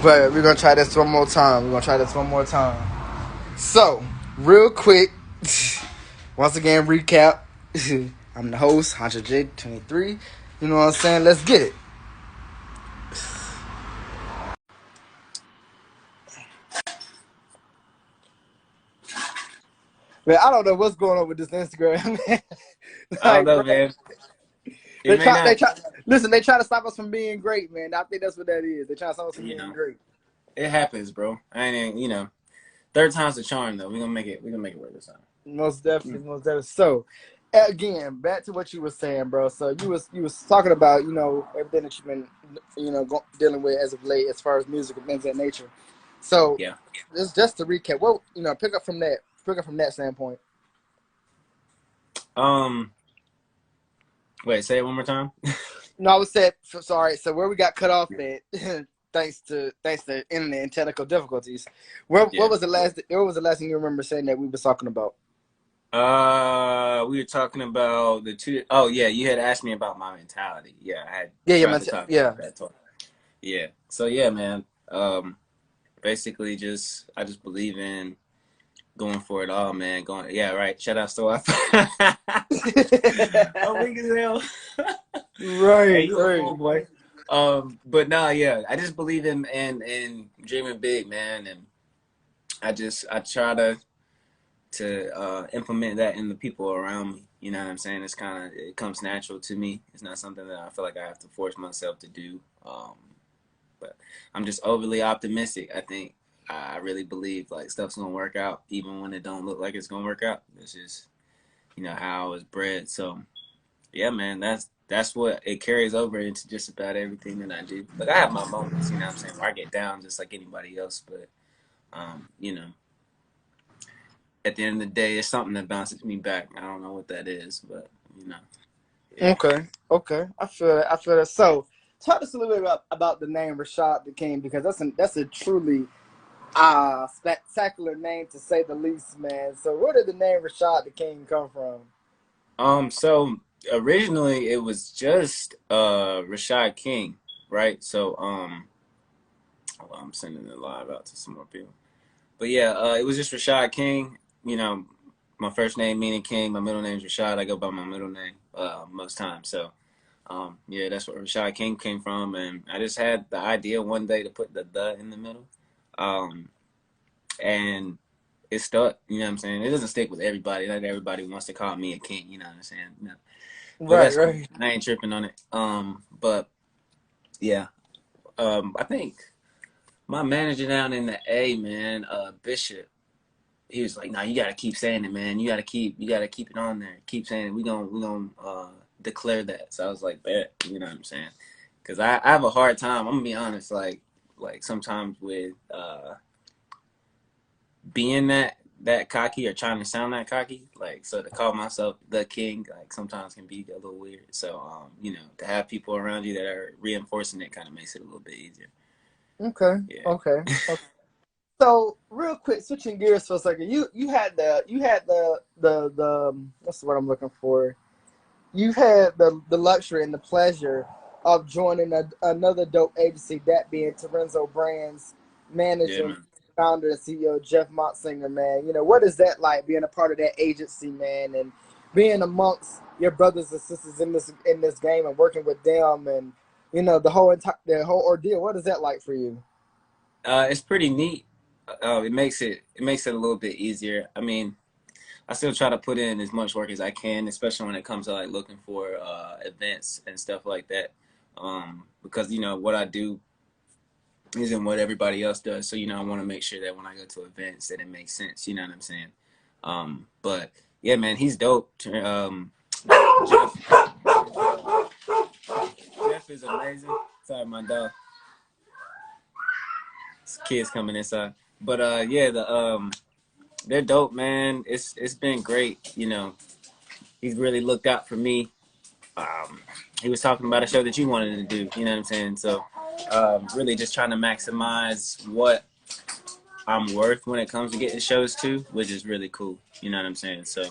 But we're gonna try this one more time. We're gonna try this one more time. So, real quick, once again, recap. I'm the host, Hunter J23. You know what I'm saying? Let's get it. Man, I don't know what's going on with this Instagram, man. I don't Like, know, bro, man. It they may try, they not, try. Listen, they try to stop us from being great, man. I think that's what that is. They try to stop us from you being know, great. it happens, bro. I ain't, third time's the charm, though. We're gonna make it work this time. Most Mm. definitely, most definitely. So, again, back to what you were saying, bro. So you was talking about everything that you've been dealing with as of late, as far as music and things of that nature. So, Yeah. just to recap, well, pick up from that standpoint. Um. Wait. Say it one more time. No, I was said sorry. So where we got cut off at, thanks to internet and technical difficulties. What Yeah. was the last? What was the last thing you remember saying that we were talking about? We were talking about the two. Oh yeah, you had asked me about my mentality. Yeah, I had Yeah, tried to talk yeah. about that talk. Yeah. So yeah, man. Basically, I just believe in going for it all, man. Going. Yeah. Right. Shout out to I'm weak as hell. Hey, Right, you a right. fool, boy. But nah, yeah, I just believe in dreaming big, man, and I try to implement that in the people around me. You know what I'm saying? It comes natural to me. It's not something that I feel like I have to force myself to do. But I'm just overly optimistic. I think I really believe like stuff's gonna work out, even when it don't look like it's gonna work out. It's just how I was bred. So yeah, man, that's what it carries over into just about everything that I do. Like I have my moments, you know what I'm saying, where I get down just like anybody else, but um, you know, at the end of the day, it's something that bounces me back. I don't know what that is, but you know, yeah. Okay, okay. I feel that. I feel that. So, talk to us a little bit about the name Rashad the King, because that's a truly spectacular name to say the least, man. So, where did the name Rashad the King come from? So originally it was just Rashad King, right? So hold on, I'm sending it live out to some more people. But yeah, it was just Rashad King. You know, my first name meaning King. My middle name is Rashad. I go by my middle name most times. So yeah, that's where Rashad King came from. And I just had the idea one day to put the in the middle, um, and it stuck. You know what I'm saying? It doesn't stick with everybody. Not everybody wants to call me a king. You know what I'm saying? No. But Right, that's cool. right. I ain't tripping on it. But yeah, I think my manager down in the A, man, Bishop, he was like, "No, you gotta keep saying it, man. You gotta keep it on there. Keep saying it. We gonna declare that." So I was like, "Bet," you know what I'm saying? Because I have a hard time. I'm gonna be honest, like sometimes with being that cocky or trying to sound that cocky. Like so to call myself the king, like sometimes can be a little weird. So to have people around you that are reinforcing it kind of makes it a little bit easier. Okay, Yeah. okay. So, real quick, switching gears for a second, you had the what's the word I'm looking for? You had the luxury and the pleasure of joining another dope agency, that being Torenzo Brands Yeah, manager, man. founder, and CEO Jeff Motsinger, man. What is that like, being a part of that agency, man, and being amongst your brothers and sisters in this game and working with them, and the whole ordeal. What is that like for you? It's pretty neat. It makes it a little bit easier. I mean, I still try to put in as much work as I can, especially when it comes to like looking for events and stuff like that. Because what I do isn't what everybody else does. So I want to make sure that when I go to events that it makes sense. You know what I'm saying? But yeah, man, he's dope. Jeff, Jeff is amazing. Sorry, my dog. Kids coming inside. But yeah, they're dope, man. It's been great. He's really looked out for me. Um, he was talking about a show that you wanted to do. You know what I'm saying? So really just trying to maximize what I'm worth when it comes to getting shows too, which is really cool. You know what I'm saying? So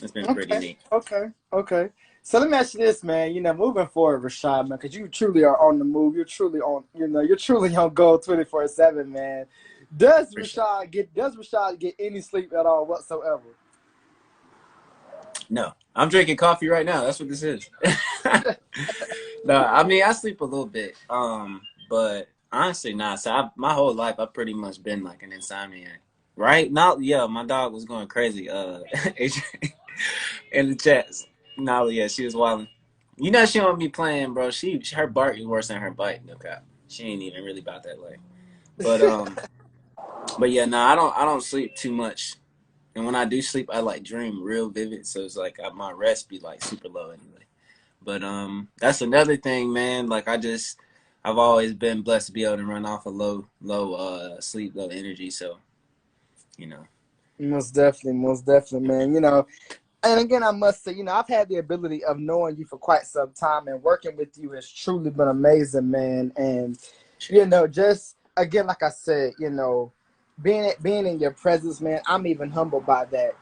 it's been pretty Okay, neat. okay, okay. So let me ask you this, man. Moving forward, Rashad, man, because you truly are on the move. You're truly on. You're truly on go 24/7, man. For sure. Does Rashad get any sleep at all whatsoever? No, I'm drinking coffee right now. That's what this is. No, I mean I sleep a little bit, but honestly, nah. So my whole life I've pretty much been like an insomniac. Right now, yeah, my dog was going crazy. AJ in the chats. No, yeah, she was wilding. You know she don't be playing, bro. Her bark is worse than her bite. No cap. She ain't even really about that life. But but yeah, nah, I don't sleep too much. And when I do sleep, I like dream real vivid. So it's like my rest be like super low anyway. But that's another thing, man. Like I've always been blessed to be able to run off a low sleep, low energy. So you know, Most definitely, man. And again, I must say, I've had the ability of knowing you for quite some time, and working with you has truly been amazing, man. And shit. just again, like I said, being in your presence, man, I'm even humbled by that,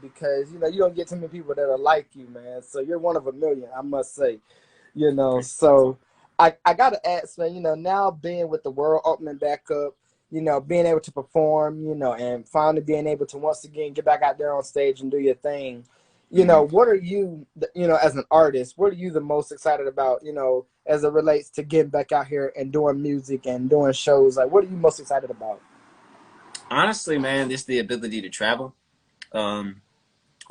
because you don't get too many people that are like you, man. So you're one of a million, I must say. So I gotta ask, man, now being with the world opening back up, being able to perform, and finally being able to once again get back out there on stage and do your thing. Mm-hmm. What are you, as an artist, what are you the most excited about, as it relates to getting back out here and doing music and doing shows? Like, what are you most excited about? Honestly, man, this the ability to travel. Um,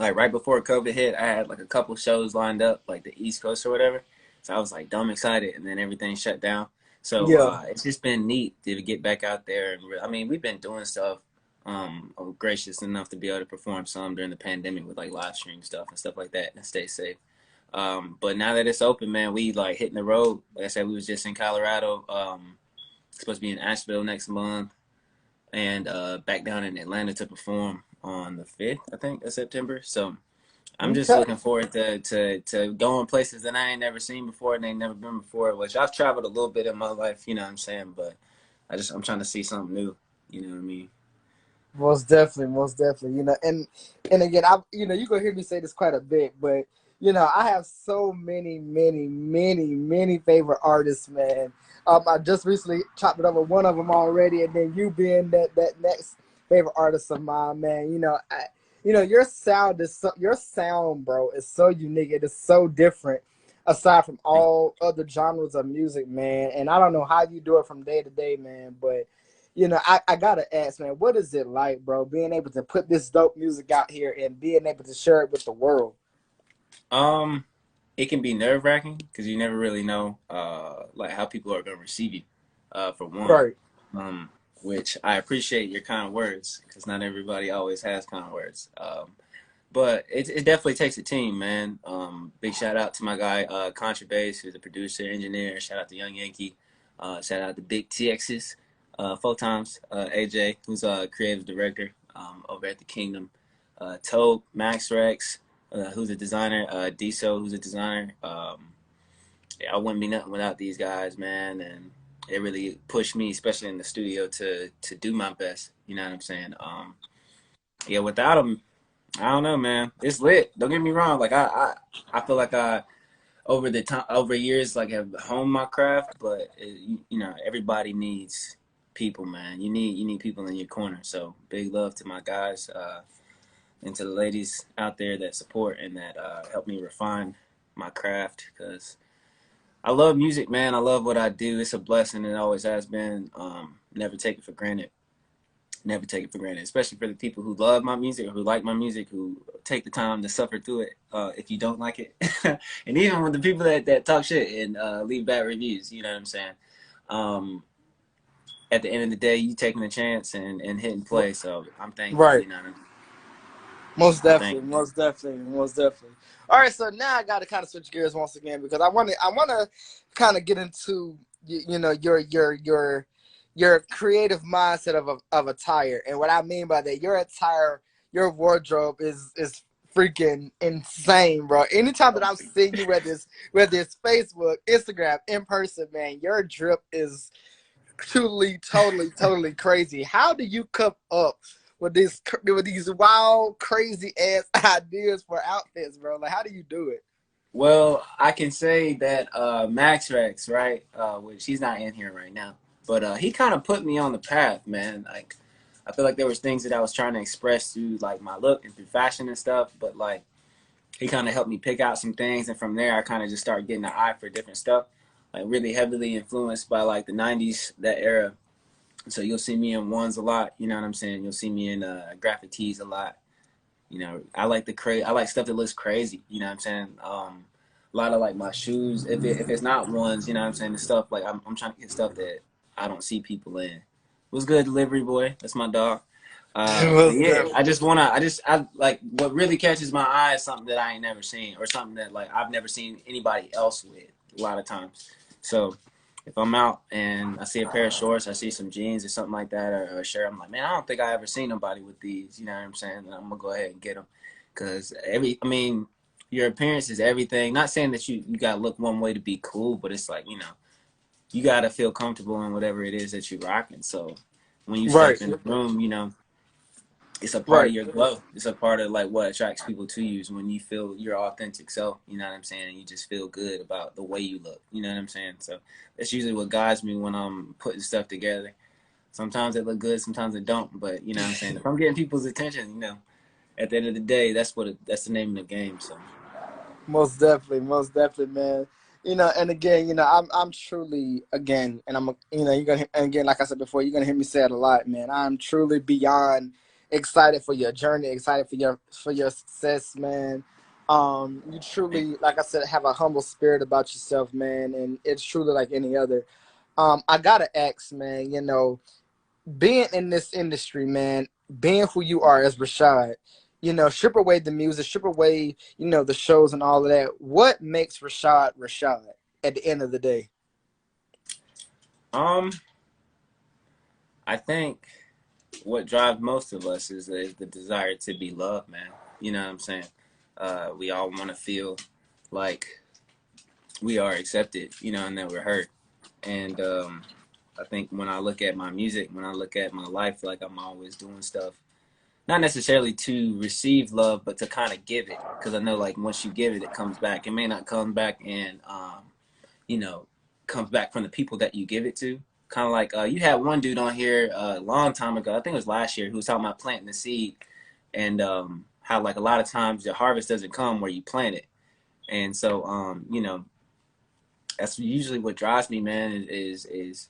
like right before COVID hit, I had like a couple shows lined up, like the East Coast or whatever. So I was like dumb excited, and then everything shut down. So Yeah. it's just been neat to get back out there. And I mean, we've been doing stuff. Gracious enough to be able to perform some during the pandemic with like live stream stuff and stuff like that, and stay safe. But now that it's open, man, we like hitting the road. Like I said, we was just in Colorado. Supposed to be in Asheville next month, and back down in Atlanta to perform on the 5th, I think, of September. So I'm just Okay. looking forward to going places that I ain't never seen before and ain't never been before. Which I've traveled a little bit in my life, you know what I'm saying. But I'm trying to see something new. You know what I mean? Most definitely, most definitely. And again, you gonna hear me say this quite a bit, but I have so many, many, many, many favorite artists, man. I just recently chopped it up with one of them already, and then you being that next favorite artist of mine, man. Your your sound, bro, is so unique. It is so different, aside from all other genres of music, man. And I don't know how you do it from day to day, man, but I gotta ask, man, what is it like, bro, being able to put this dope music out here and being able to share it with the world? Um, it can be nerve wracking because you never really know like how people are gonna receive you. For one, Right. um, which I appreciate your kind words because not everybody always has kind words. But it definitely takes a team, man. Big shout out to my guy, Contrabass, who's a producer, engineer. Shout out to Young Yankee. Shout out to Big TX's, 4 times. AJ, who's a creative director over at the Kingdom. Toad, Max Rex, who's a designer. Diso, who's a designer. Yeah, I wouldn't be nothing without these guys, man. And it really pushed me, especially in the studio, to do my best. You know what I'm saying? Yeah, without them, I don't know, man. It's lit. Don't get me wrong. Like I feel like I over the time over years like have honed my craft, but everybody needs people, man. You need people in your corner. So big love to my guys and to the ladies out there that support and that help me refine my craft because I love music, man. I love what I do. It's a blessing. It always has been. Never take it for granted. Never take it for granted, especially for the people who love my music or who like my music, who take the time to suffer through it if you don't like it. And even with the people that talk shit and leave bad reviews, you know what I'm saying? Um, at the end of the day, you taking a chance and hitting play. So I'm thankful, Right. you know what I mean? Most I'm definitely, thankful. most definitely, most definitely. All right, so now I got to kind of switch gears once again because I want to kind of get into your creative mindset of attire, and what I mean by that, your attire, your wardrobe is freaking insane, bro. Anytime that I've seen you, whether it's Facebook, Instagram, in person, man, your drip is truly, totally, totally crazy. How do you come up with these wild, crazy ass ideas for outfits, bro? Like, how do you do it? Well, I can say that Max Rex, right? Which he's not in here right now, but he kind of put me on the path, man. Like, I feel like there was things that I was trying to express through like my look and through fashion and stuff, but like he kind of helped me pick out some things, and from there I kind of just started getting an eye for different stuff. Like really heavily influenced by like the '90s, that era. So you'll see me in ones a lot. You know what I'm saying? You'll see me in graphic tees a lot. You know, I like I like stuff that looks crazy. You know what I'm saying? A lot of like my shoes. If it's not ones, you know what I'm saying? The stuff like I'm trying to get stuff that I don't see people in. What's good, delivery boy? That's my dog. But Most yeah, definitely. I like what really catches my eye is something that I ain't never seen, or something that like I've never seen anybody else with. A lot of times, so if I'm out and I see a pair of shorts, I see some jeans or something like that, or a shirt, I'm like, man, I don't think I ever seen nobody with these. You know what I'm saying? And I'm gonna go ahead and get them, because I mean, your appearance is everything. Not saying that you gotta look one way to be cool, but it's like you gotta feel comfortable in whatever it is that you're rocking. So when you Right, step in the room, it's a part right, of your glow. It's a part of like what attracts people to you is when you feel your authentic self. You know what I'm saying? You just feel good about the way you look. You know what I'm saying? So that's usually what guides me when I'm putting stuff together. Sometimes it look good, sometimes it don't. But you know what I'm saying? If I'm getting people's attention, at the end of the day, that's the name of the game. So most definitely, man. And again, I'm truly again, and you're gonna and again, like I said before, you're gonna hear me say it a lot, man. I'm truly beyond excited for your journey, excited for your success, man. You thank truly, like I said, have a humble spirit about yourself, man, and it's truly like any other. I gotta ask, man. Being in this industry, man, being who you are as Rashad, strip away the music, strip away, the shows and all of that. What makes Rashad Rashad at the end of the day? you. I think what drives most of us is the desire to be loved, man. You know what I'm saying? We all want to feel like we are accepted, and that we're heard. And I think when I look at my music, when I look at my life, like I'm always doing stuff, not necessarily to receive love, but to kind of give it. Because I know, like, once you give it, it comes back. It may not come back and, you know, comes back from the people that you give it to. Kind of like you had one dude on here a long time ago, I think it was last year, who was talking about planting the seed and how, like, a lot of times the harvest doesn't come where you plant it. And so, that's usually what drives me, man, is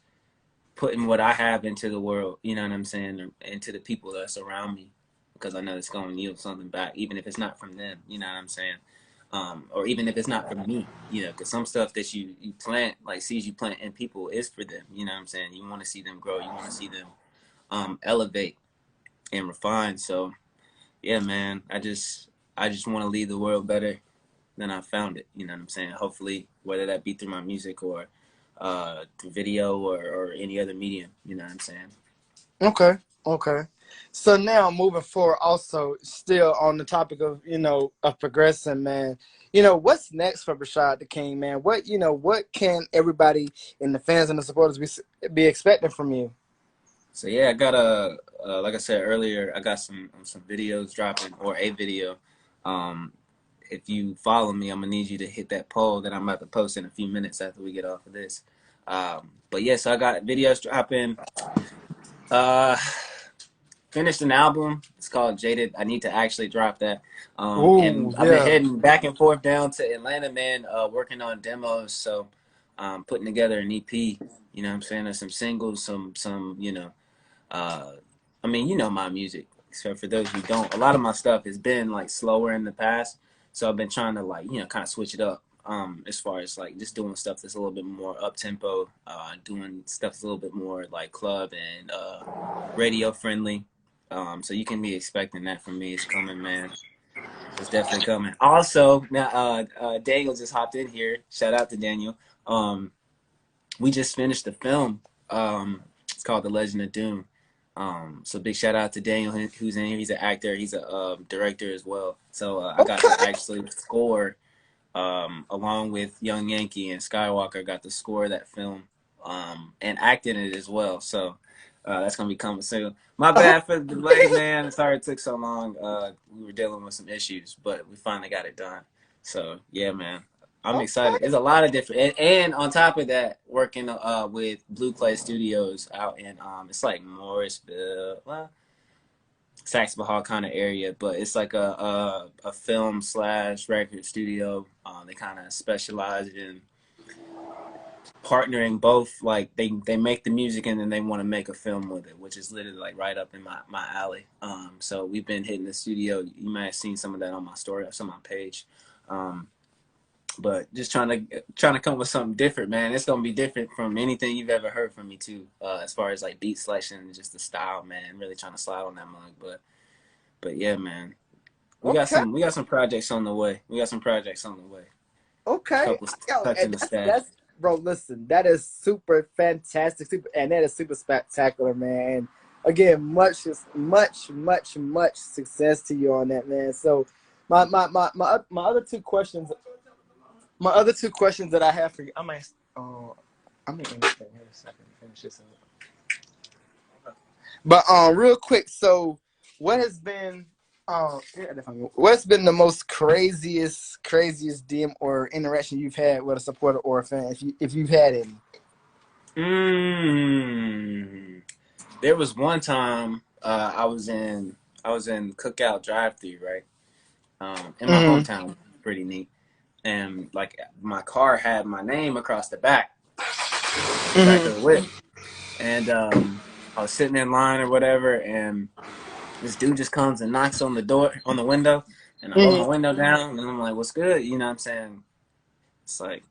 putting what I have into the world, you know what I'm saying, or into the people that's around me, because I know it's going to yield something back, even if it's not from them, you know what I'm saying, or even if it's not from me, because some stuff that you plant, like seeds you plant in people, is for them, you know what I'm saying. You want to see them grow, you want to see them elevate and refine. So yeah, man, I just want to leave the world better than I found it. You know what I'm saying? Hopefully, whether that be through my music or through video or any other medium. You know what I'm saying? Okay, okay. So now moving forward, also still on the topic of of progressing, man. What's next for Rashad the King, man? What can everybody and the fans and the supporters be expecting from you? So yeah, I got like I said earlier, I got some videos dropping, or a video. Um, if you follow me, I'm gonna need you to hit that poll that I'm about to post in a few minutes after we get off of this. But yeah, so I got videos dropping. Uh, Finished an album. It's called Jaded. I need to actually drop that. Ooh, And I've been yeah. heading back and forth down to Atlanta, man, working on demos. So putting together an EP. You know what I'm saying? There's some singles, uh, I mean, my music. So for those who don't, a lot of my stuff has been like slower in the past. So I've been trying to like, kind of switch it up. As far as like just doing stuff that's a little bit more up tempo, doing stuff that's a little bit more like club and radio friendly. So you can be expecting that from me. It's coming, man. It's definitely coming. Also, now Daniel just hopped in here. Shout out to Daniel. Um, we just finished the film. It's called The Legend of Doom. So big shout out to Daniel who's in here. He's an actor. He's a director as well. So I got to Okay. actually score along with Young Yankee and Skywalker. Got to score that film and act in it as well. So that's gonna be coming soon. My bad for the delay, man. Sorry it took so long. We were dealing with some issues, but we finally got it done. So yeah, man, I'm Okay. excited. There's a lot of different, and on top of that, working with Blue Clay Studios out in it's like Morrisville, well, Saxon Hall kind of area, but it's like a film slash record studio. They kind of specialize in partnering both, like they make the music and then they want to make a film with it, which is literally like right up in my alley. So we've been hitting the studio. You might have seen some of that on my story or some on my page. Um, but just trying to come with something different, man. It's gonna be different from anything you've ever heard from me too, as far as like beat selection and just the style, man. Really trying to slide on that mug, but yeah, man. Okay. We got some projects on the way. We got some projects on the way. A Okay. couple Yo, touching and the stash. that's bro. Listen, that is super fantastic, super, and that is super spectacular, man. Again, much success to you on that, man. So, my other two questions, that I have for you, I'm gonna understand here in a second. Finish this up. But real quick, so what has been what's been the most craziest DM or interaction you've had with a supporter or a fan, if you've had any? Mm. There was one time I was in Cookout drive through, right? In my Mm-hmm. hometown, pretty neat. And like my car had my name across the back of the Mm-hmm. whip. And I was sitting in line or whatever, and this dude just comes and knocks on the door, on the window, and I roll my Mm-hmm. window down, and I'm like, "What's good?" You know what I'm saying? It's like,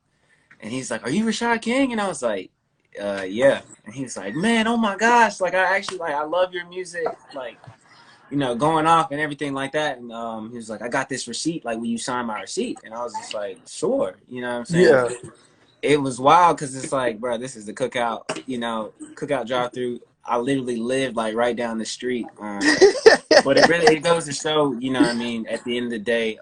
and he's like, "Are you Rashad King?" And I was like, "Yeah." And he was like, "Man, oh my gosh! Like, I actually like, I love your music. Like, going off and everything like that." And he was like, "I got this receipt. Like, will you sign my receipt?" And I was just like, "Sure." You know what I'm saying? Yeah. It was wild because it's like, bro, this is the cookout. Cookout drive through. I literally lived like right down the street. But it goes to show, you know what I mean. At the end of the day,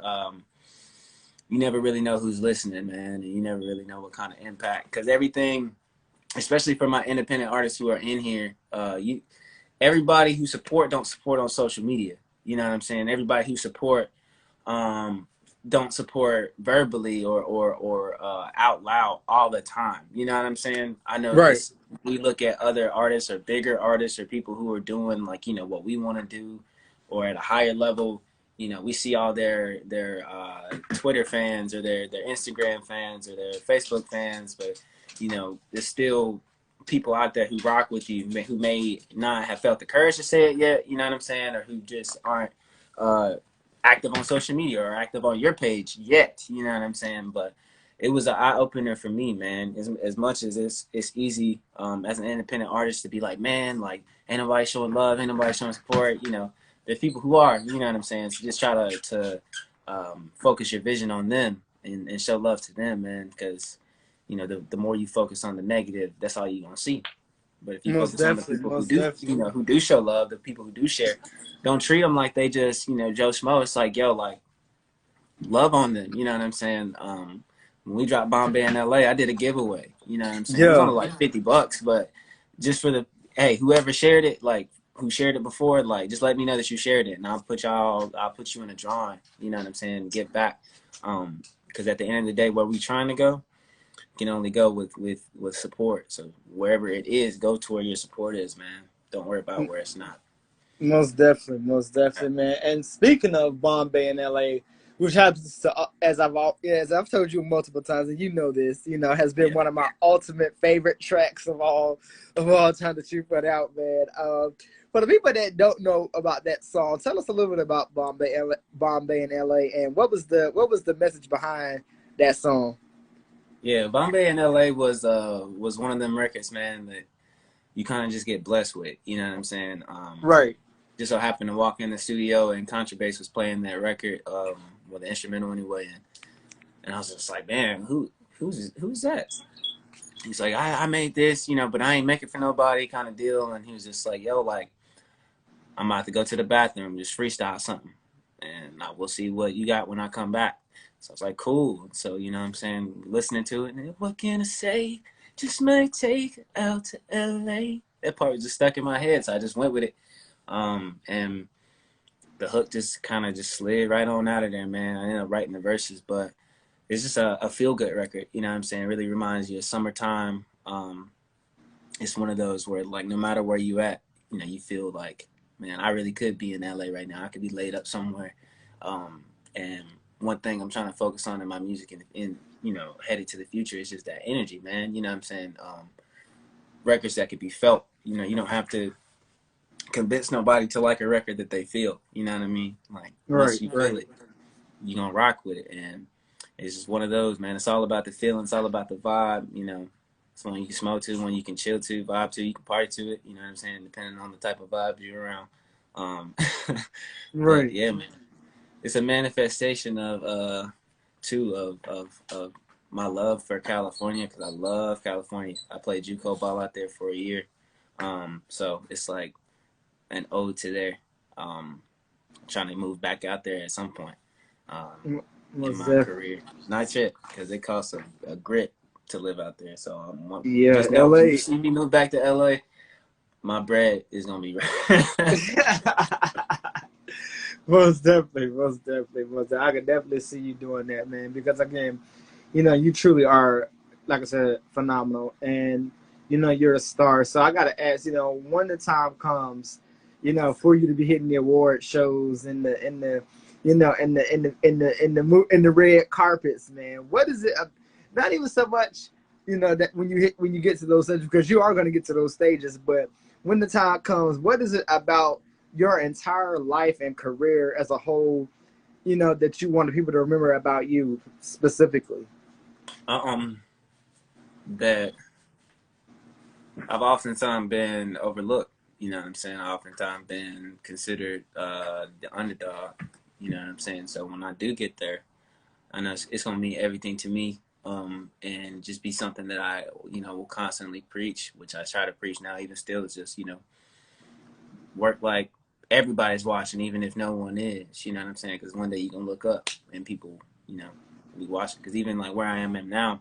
you never really know who's listening, man, and you never really know what kind of impact. Because everything, especially for my independent artists who are in here, everybody who support don't support on social media. You know what I'm saying? Everybody who support um, don't support verbally or out loud all the time. You know what I'm saying? I know Right. it's we look at other artists or bigger artists or people who are doing like what we want to do, or at a higher level. We see all their Twitter fans or their Instagram fans or their Facebook fans, but there's still people out there who rock with you who may not have felt the courage to say it yet. You know what I'm saying, or who just aren't uh, active on social media or active on your page yet. You know what I'm saying? But it was an eye opener for me, man. As much as it's easy as an independent artist to be like, man, like ain't nobody showing love, ain't nobody showing support. There's people who are. You know what I'm saying? So just try to focus your vision on them and show love to them, man. Because the more you focus on the negative, that's all you're gonna see. But if you Most focus on the definitely. people who Most do, definitely. who do show love, the people who do share, don't treat them like they just, Joe Schmo. It's like, yo, like, love on them. You know what I'm saying? When we dropped Bombay in LA, I did a giveaway. You know what I'm saying? It was Yeah. only like $50, but just for the, hey, whoever shared it, like, who shared it before, like, just let me know that you shared it, and I'll put you in a drawing. You know what I'm saying? Give back. Because at the end of the day, where we trying to go, can only go with support. So wherever it is, go to where your support is, man. Don't worry about where it's not. Most definitely, man. And speaking of Bombay and LA, which happens to, as I've told you multiple times, and you know this, has been Yeah. one of my ultimate favorite tracks of all time that you put out, man. For the people that don't know about that song, tell us a little bit about Bombay and LA, and what was the message behind that song? Yeah, Bombay in LA was one of them records, man, that you kind of just get blessed with. You know what I'm saying? Right. Just so happened to walk in the studio and Contrabass was playing that record, with the instrumental anyway, and I was just like, man, who's that? He's like, I made this, but I ain't make it for nobody, kind of deal. And he was just like, yo, like, I'm about to go to the bathroom, just freestyle something, and I will see what you got when I come back. So I was like, cool. So what I'm saying, listening to it, and what can I say? Just might take it out to LA. That part was just stuck in my head, so I just went with it. And the hook just kind of just slid right on out of there, man. I ended up writing the verses, but it's just a feel good record. You know what I'm saying? It really reminds you of summertime. It's one of those where like no matter where you at, you know, you feel like, man, I really could be in LA right now. I could be laid up somewhere. And one thing I'm trying to focus on in my music and in you know headed to the future is just that energy, man. You know what I'm saying? Records that could be felt. You know, you don't have to convince nobody to like a record that they feel. You know what I mean? Like once Right, you feel right. it, you gonna rock with it. And it's just one of those, man. It's all about the feeling. It's all about the vibe. You know, it's one you can smoke to, one you can chill to, vibe to. You can party to it. You know what I'm saying? Depending on the type of vibe you're around. Um, but Right. yeah, man, it's a manifestation of too of my love for California because I love California. I played JUCO ball out there for a year. So it's like an ode to there. Um, Trying to move back out there at some point in Most my definitely. career. Not yet, because it costs a grit to live out there. So Yeah, just know when you LA. see me move back to LA, my bread is gonna be right. Most definitely, most definitely, most definitely. I can definitely see you doing that, man. Because again, you truly are, like I said, phenomenal, and you're a star. So I gotta ask, when the time comes, for you to be hitting the award shows in the, in the red carpets, man. What is it? Not even so much, that when you get to those stages, because you are going to get to those stages, but when the time comes, what is it about your entire life and career as a whole, that you want people to remember about you specifically? um, that I've oftentimes been overlooked. You know what I'm saying? I've oftentimes been considered the underdog. You know what I'm saying? So when I do get there, I know it's gonna mean everything to me, and just be something that I, will constantly preach, which I try to preach now. Even still, it's just work like everybody's watching, even if no one is. You know what I'm saying? Because one day you are gonna look up and people, you know, be watching. Because even like where I am at now,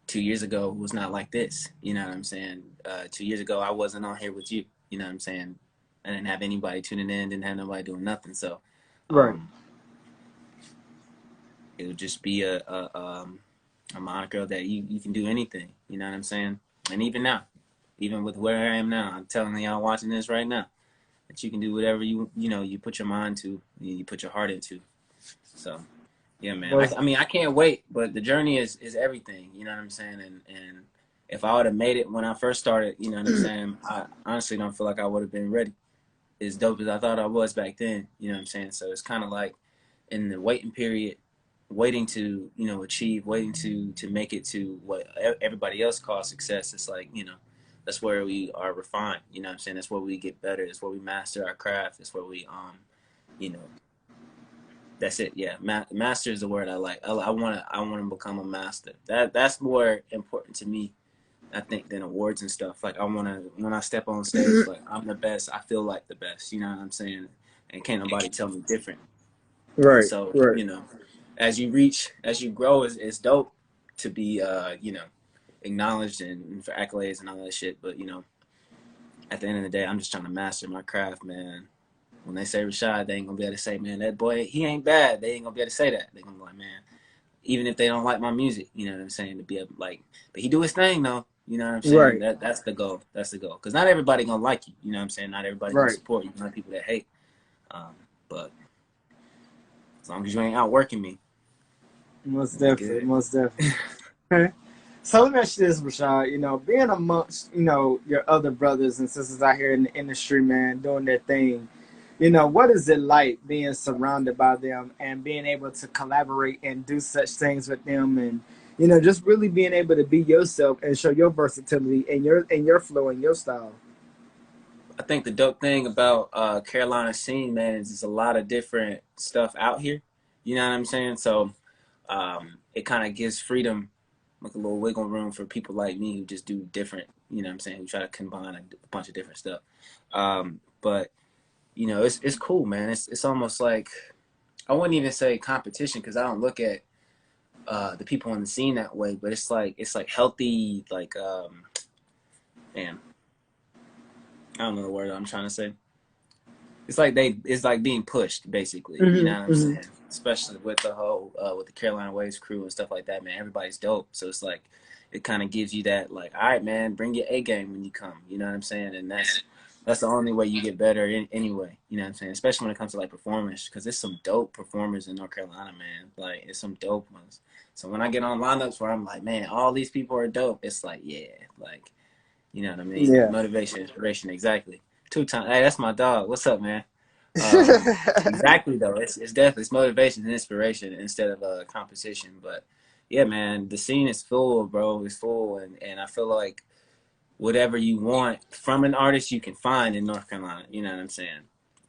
2 years ago was not like this. You know what I'm saying? 2 years ago, I wasn't on here with you. You know what I'm saying? I didn't have anybody tuning in. Didn't have nobody doing nothing. So, Right. um, it would just be a moniker that you can do anything. You know what I'm saying? And even now, even with where I am now, I'm telling y'all watching this right now that you can do whatever you put your mind to, you put your heart into. So yeah, man. Was I mean, I can't wait, but the journey is everything. You know what I'm saying? And if I would have made it when I first started, you know what I'm saying? I honestly don't feel like I would have been ready as dope as I thought I was back then. You know what I'm saying? So it's kind of like in the waiting period, waiting to achieve, waiting to make it to what everybody else calls success. It's like that's where we are refined. You know what I'm saying? That's where we get better. That's where we master our craft. That's where we you know that's it. Yeah, master is the word I like. I want to become a master. That's more important to me, I think, than awards and stuff. Like I want to when I step on stage, like I'm the best. I feel like the best. You know what I'm saying? And can't nobody tell me different. And right, so right. as you grow, it's dope to be acknowledged and for accolades and all that shit. But at the end of the day, I'm just trying to master my craft, man. When they say Rashad, they ain't gonna be able to say, man, that boy, he ain't bad. They ain't gonna be able to say that. They gonna be like, man, even if they don't like my music, you know what I'm saying? To be able, like, but he do his thing though. You know what I'm saying? Right, That's the goal. That's the goal. Because not everybody gonna like you. You know what I'm saying? Not everybody gonna right. support you. Not people that hate. But as long as you ain't outworking me, Most we definitely, good. most definitely. Okay. So let me ask you this, Rashad. Being amongst, your other brothers and sisters out here in the industry, man, doing their thing, what is it like being surrounded by them and being able to collaborate and do such things with them and, just really being able to be yourself and show your versatility and your flow and your style? I think the dope thing about Carolina scene, man, is there's a lot of different stuff out here. You know what I'm saying? So it kind of gives freedom, like a little wiggle room for people like me who just do different. You know what I'm saying? Who try to combine a bunch of different stuff. But it's cool, man. It's almost like I wouldn't even say competition because I don't look at the people in the scene that way. But it's like healthy, like man, I don't know the word I'm trying to say. It's like being pushed basically. You know what I'm Mm-hmm, mm-hmm. saying? especially with the whole with the Carolina Waves crew and stuff like that, man. Everybody's dope, so it's like it kind of gives you that like, all right, man, bring your A game when you come. You know what I'm saying? And that's the only way you get better anyway. You know what I'm saying? Especially when it comes to like performers, because there's some dope performers in North Carolina, man. Like it's some dope ones. So when I get on lineups where I'm like, man, all these people are dope, it's like, yeah, like you know what I mean? Yeah. Motivation, inspiration, exactly. 2 times. Hey, that's my dog. What's up, man? Exactly though. It's definitely it's motivation and inspiration instead of competition. But yeah, man, the scene is full, bro. It's full, and I feel like whatever you want from an artist, you can find in North Carolina. You know what I'm saying?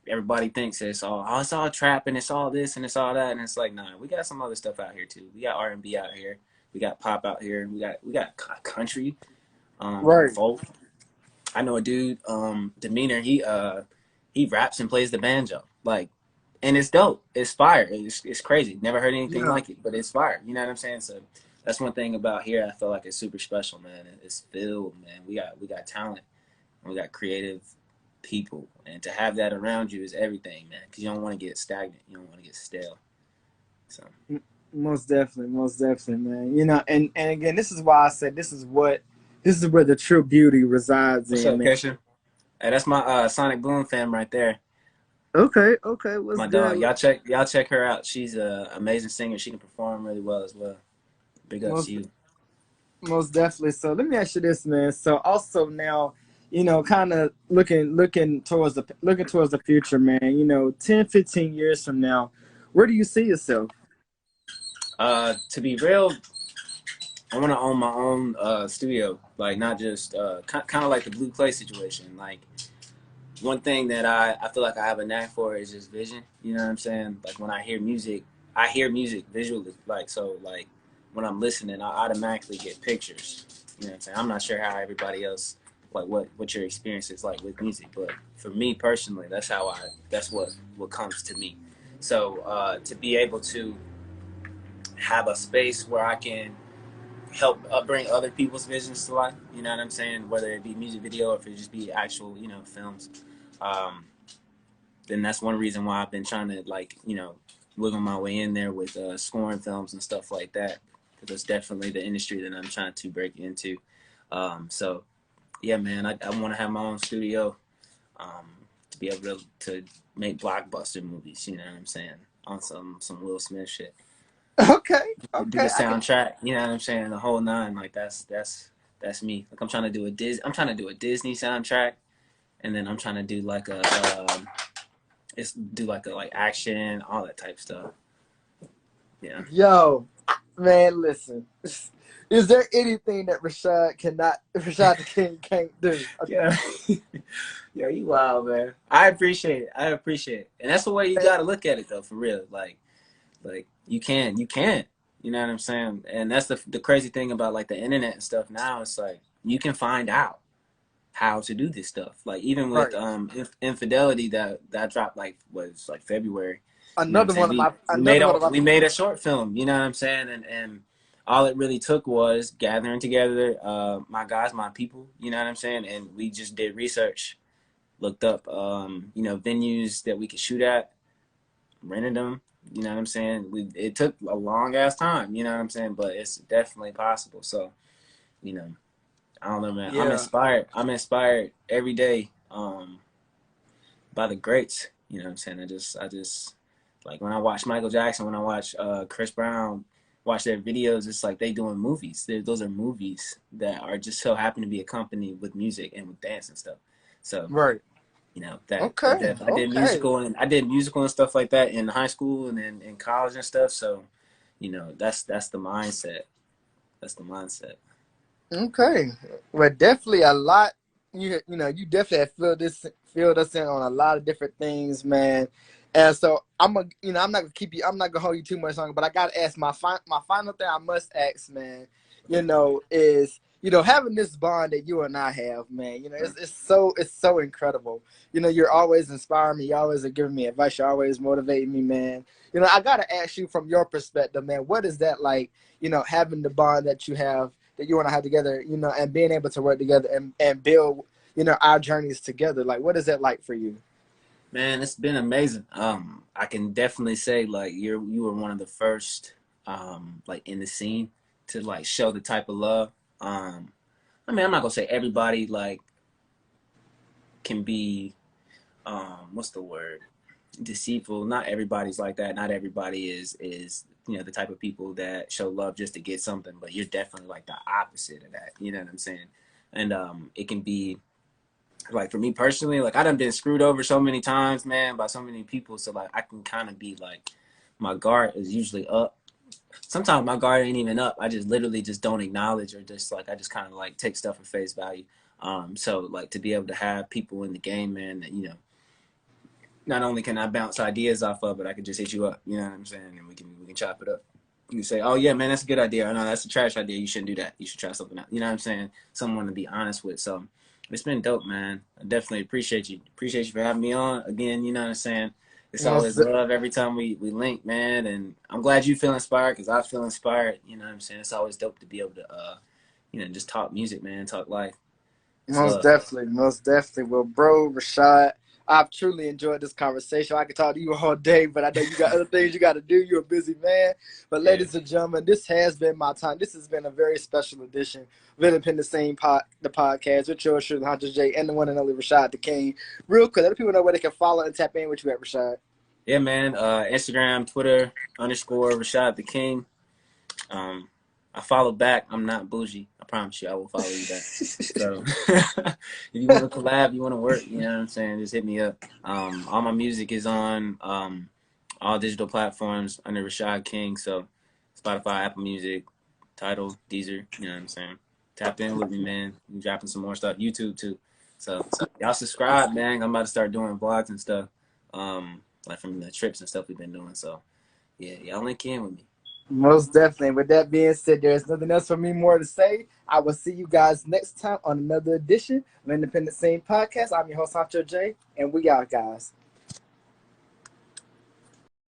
Everybody thinks it's all trap and it's all this and it's all that, and it's like, nah, we got some other stuff out here too. We got R&B out here. We got pop out here. We got country, Right. folk. I know a dude, Demeanor. He raps and plays the banjo, like, and it's dope. It's fire. It's crazy. Never heard anything Yeah. like it, but it's fire. You know what I'm saying? So that's one thing about here. I feel like it's super special, man. It's filled, man. We got talent. And we got creative people, and to have that around you is everything, man. Because you don't want to get stagnant. You don't want to get stale. So Most definitely, man. And again, this is why I said this is where the true beauty resides what's in, up, man. Kesha? Hey, that's my Sonic Boom fam right there. Okay, okay, what's My dog. good? Y'all check her out. She's an amazing singer. She can perform really well as well. Big ups to Most you. most definitely. So let me ask you this, man. So also now, kind of looking towards the future, man. 10, 15 years from now, where do you see yourself? To be real, I want to own my own studio, like not just kind of like the Blue Clay situation. Like one thing that I feel like I have a knack for is just vision. You know what I'm saying? Like when I hear music visually. Like so, like when I'm listening, I automatically get pictures. You know what I'm saying? I'm not sure how everybody else like what your experience is like with music, but for me personally, that's what comes to me. So to be able to have a space where I can help bring other people's visions to life. You know what I'm saying? Whether it be music video or if it just be actual, films. Um, then that's one reason why I've been trying to wiggle my way in there with scoring films and stuff like that. Because it's definitely the industry that I'm trying to break into. So yeah, man, I want to have my own studio um, to be able to make blockbuster movies. You know what I'm saying? On some Will Smith shit. Okay, Do the okay, soundtrack. You know what I'm saying? The whole nine. Like that's me. Like I'm trying to do a Disney soundtrack, and then I'm trying to do like a like action, all that type stuff. Yeah. yo, man, listen. Is there anything that Rashad the King can't do? Yeah. Yeah, you wild, man. I appreciate it. I appreciate it, and that's the way you Okay, got to look at it, though. For real, like you can. You know what I'm saying? And that's the crazy thing about like the internet and stuff now. It's like you can find out how to do this stuff. Like even with right. infidelity that dropped like was like February. You know what I'm Another saying? one of my We made another one of my we made a short film. You know what I'm saying? And all it really took was gathering together my guys, my people. You know what I'm saying? And we just did research, looked up venues that we could shoot at, rented them. You know what I'm saying? It took a long ass time. You know what I'm saying? But it's definitely possible. So you know. I don't know, man. I'm yeah. inspired. I'm inspired every day by the greats. You know what I'm saying? I just like when I watch Michael Jackson, when I watch Chris Brown, watch their videos. It's like they doing movies. Those are movies that are just so happen to be accompanied with music and with dance and stuff. So Right. Okay. I did Okay. musical and stuff like that in high school and in college and stuff. So that's the mindset. That's the mindset. Okay. Well, definitely a lot. You definitely have filled us in on a lot of different things, man. And so I'm not gonna keep you. I'm not gonna hold you too much longer. But I gotta ask my final thing. I must ask, man. Is having this bond that you and I have, man. It's so incredible. You're always inspiring me. You always are giving me advice. You're always motivating me, man. I gotta ask you from your perspective, man. What is that like? Having the bond that you and I have together, and being able to work together and build, our journeys together. Like, what is that like for you? Man, it's been amazing. I can definitely say like you were one of the first like in the scene to like show the type of love. I mean, I'm not gonna say everybody like can be what's the word? Deceitful. Not everybody's like that. Not everybody is the type of people that show love just to get something, but you're definitely like the opposite of that. You know what I'm saying? And it can be like for me personally, like I done been screwed over so many times, man, by so many people. So like I can kind of be like, my guard is usually up. Sometimes my guard ain't even up. I just literally just don't acknowledge or just like I just kind of like take stuff at face value. So like to be able to have people in the game, man, that not only can I bounce ideas off of, but I can just hit you up. You know what I'm saying? And we can chop it up. You can say, oh yeah, man, that's a good idea. Or no, that's a trash idea. You shouldn't do that. You should try something else. You know what I'm saying? Someone to be honest with. So it's been dope, man. I definitely appreciate you. Appreciate you for having me on again. You know what I'm saying? It's always Most, love every time we link, man. And I'm glad you feel inspired because I feel inspired. You know what I'm saying? It's always dope to be able to, just talk music, man. Talk life. It's most love. definitely, most definitely. Well, bro, Rashad, I've truly enjoyed this conversation. I could talk to you all day, but I know you got other things you got to do. You're a busy man. But, Yeah. ladies and gentlemen, this has been my time. This has been a very special edition of Independent Scene the podcast with yours, truly, Hunter J, and the one and only Rashad the King. Real quick, let people know where they can follow and tap in with you at, Rashad. Yeah, man. Instagram, Twitter, _RashaadTheKing. Um, I follow back. I'm not bougie. I promise you, I will follow you back. So if you want to collab, you want to work, you know what I'm saying, just hit me up. All my music is on all digital platforms under Rashad King. So Spotify, Apple Music, Tidal, Deezer. You know what I'm saying. Tap in with me, man. I'm dropping some more stuff. YouTube too. So y'all subscribe, man. I'm about to start doing vlogs and stuff. Like from the trips and stuff we've been doing. So yeah, y'all link in with me. Most definitely. With that being said, there's nothing else for me more to say. I will see you guys next time on another edition of Independent Scene Podcast. I'm your host, Hunter J, and we out, guys.